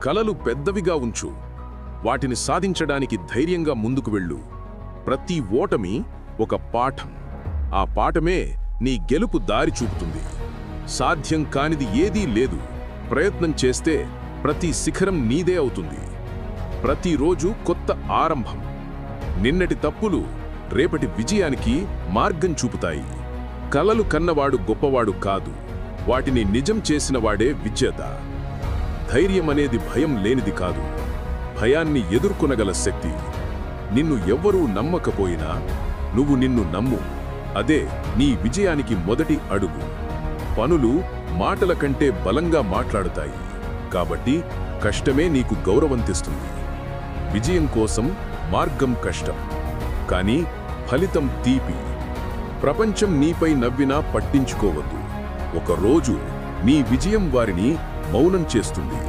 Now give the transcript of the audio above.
కలలు పెద్దవిగా ఉంచు. వాటిని సాధించడానికి ధైర్యంగా ముందుకు వెళ్ళు. ప్రతి ఓటమి ఒక పాఠం. ఆ పాఠమే నీ గెలుపు దారి చూపుతుంది. సాధ్యం కానిది ఏదీ లేదు. ప్రయత్నం చేస్తే ప్రతి శిఖరం నీదే అవుతుంది. ప్రతిరోజు కొత్త ఆరంభం. నిన్నటి తప్పులు రేపటి విజయానికి మార్గం చూపుతాయి. కలలు కన్నవాడు గొప్పవాడు కాదు, వాటిని నిజం చేసినవాడే విజేత. ధైర్యం అనేది భయం లేనిది కాదు, భయాన్ని ఎదుర్కొనగల శక్తి. నిన్ను ఎవ్వరూ నమ్మకపోయినా నువ్వు నిన్ను నమ్ము. అదే నీ విజయానికి మొదటి అడుగు. పనులు మాటల కంటే బలంగా మాట్లాడుతాయి. కాబట్టి కష్టమే నీకు గౌరవం తెస్తుంది. విజయం కోసం మార్గం కష్టం, కానీ ఫలితం తీపి. ప్రపంచం నీపై నవ్వినా పట్టించుకోవద్దు. ఒకరోజు నీ విజయం వారిని మౌనం చేస్తుంది.